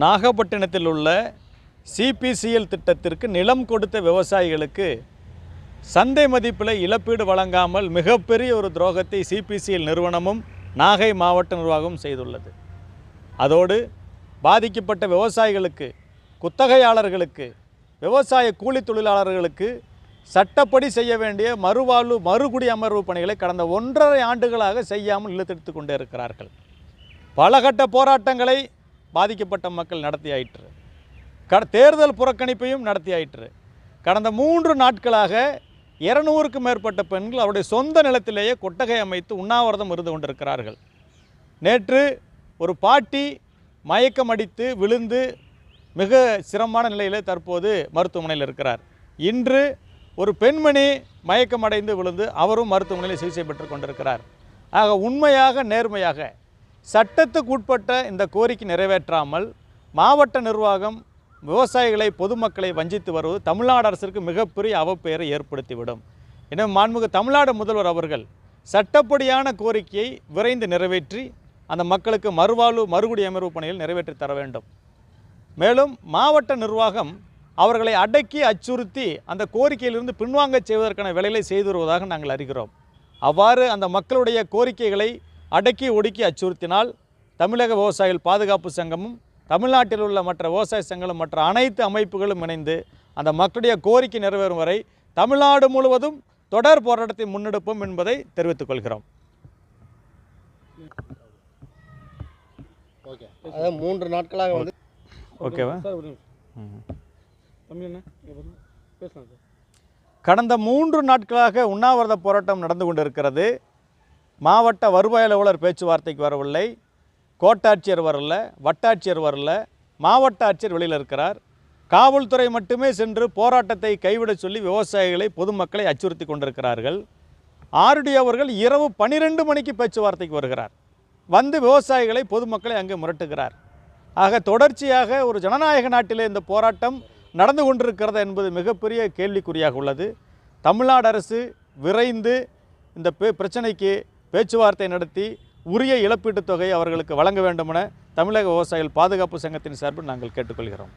நாகப்பட்டினத்தில் உள்ள சிபிசிஎல் திட்டத்திற்கு நிலம் கொடுத்த விவசாயிகளுக்கு சந்தை மதிப்பில் இழப்பீடு வழங்காமல் மிகப்பெரிய ஒரு துரோகத்தை சிபிசிஎல் நிறுவனமும் நாகை மாவட்ட நிர்வாகமும் செய்துள்ளது. அதோடு பாதிக்கப்பட்ட விவசாயிகளுக்கு, குத்தகையாளர்களுக்கு, விவசாய கூலி தொழிலாளர்களுக்கு சட்டப்படி செய்ய வேண்டிய மறுவாழ்வு மறுகுடியமர்வு பணிகளை கடந்த 1.5 ஆண்டுகளாக செய்யாமல் இழுத்தெடுத்து கொண்டே இருக்கிறார்கள். பலகட்ட போராட்டங்களை பாதிக்கப்பட்ட மக்கள் நடத்தியாயிற்று. தேர்தல் புறக்கணிப்பையும் நடத்தியாயிற்று. கடந்த 3 நாட்களாக 200க்கும் மேற்பட்ட பெண்கள் அவருடைய சொந்த நிலத்திலேயே கொட்டகை அமைத்து உண்ணாவிரதம் இருந்து கொண்டிருக்கிறார்கள். நேற்று ஒரு பாட்டி மயக்கம் அடித்து விழுந்து மிக சிரமமான நிலையில் தற்போது மருத்துவமனையில் இருக்கிறார். இன்று ஒரு பெண்மணி மயக்கமடைந்து விழுந்து அவரும் மருத்துவமனையில் சிகிச்சை பெற்று கொண்டிருக்கிறார். ஆக உண்மையாக நேர்மையாக சட்டத்துக்கு உட்பட்ட இந்த கோரிக்கை நிறைவேற்றாமல் மாவட்ட நிர்வாகம் விவசாயிகளை, பொதுமக்களை வஞ்சித்து வருவது தமிழ்நாடு அரசிற்கு மிகப்பெரிய அவப்பெயரை ஏற்படுத்திவிடும். எனவே மாண்புமிகு தமிழ்நாடு முதல்வர் அவர்கள் சட்டப்படியான கோரிக்கையை விரைந்து நிறைவேற்றி அந்த மக்களுக்கு மறுவாழ்வு மறுகுடியமர்வு பணிகள் நிறைவேற்றி தர வேண்டும். மேலும் மாவட்ட நிர்வாகம் அவர்களை அடக்கி அச்சுறுத்தி அந்த கோரிக்கையிலிருந்து பின்வாங்க செய்வதற்கான வேலைகளை செய்து வருவதாக நாங்கள் அறிகிறோம். அவ்வாறு அந்த மக்களுடைய கோரிக்கைகளை அடக்கி ஒடுக்கி அச்சுறுத்தினால் தமிழக விவசாயிகள் பாதுகாப்பு சங்கமும் தமிழ்நாட்டில் உள்ள மற்ற விவசாய சங்கங்களும் மற்ற அனைத்து அமைப்புகளும் இணைந்து அந்த மக்களுடைய கோரிக்கை நிறைவேறும் வரை தமிழ்நாடு முழுவதும் தொடர் போராட்டத்தை முன்னெடுப்போம் என்பதை தெரிவித்துக் கொள்கிறோம். அதாவது 3 நாட்களாக வந்து ஓகேவா? கடந்த 3 நாட்களாக உண்ணாவிரத போராட்டம் நடந்து கொண்டிருக்கிறது. மாவட்ட வருவாய் அலுவலர் பேச்சுவார்த்தைக்கு வரவில்லை, கோட்டாட்சியர் வரல, வட்டாட்சியர் வரல, மாவட்ட ஆட்சியர் வெளியில் இருக்கிறார். காவல்துறை மட்டுமே சென்று போராட்டத்தை கைவிட சொல்லி விவசாயிகளை, பொதுமக்களை அச்சுறுத்தி கொண்டிருக்கிறார்கள். ஆர்டி அவர்கள் இரவு 12 மணிக்கு பேச்சுவார்த்தைக்கு வருகிறார். வந்து விவசாயிகளை, பொதுமக்களை அங்கே மிரட்டுகிறார். ஆக தொடர்ச்சியாக ஒரு ஜனநாயக நாட்டிலே இந்த போராட்டம் நடந்து கொண்டிருக்கிறது என்பது மிகப்பெரிய கேள்விக்குறியாக உள்ளது. தமிழ்நாடு அரசு விரைந்து இந்த பிரச்சனைக்கு பேச்சுவார்த்தை நடத்தி உரிய இழப்பீட்டுத் தொகையை அவர்களுக்கு வழங்க வேண்டுமென தமிழக விவசாயிகள் பாதுகாப்பு சங்கத்தின் சார்பில் நாங்கள் கேட்டுக்கொள்கிறோம்.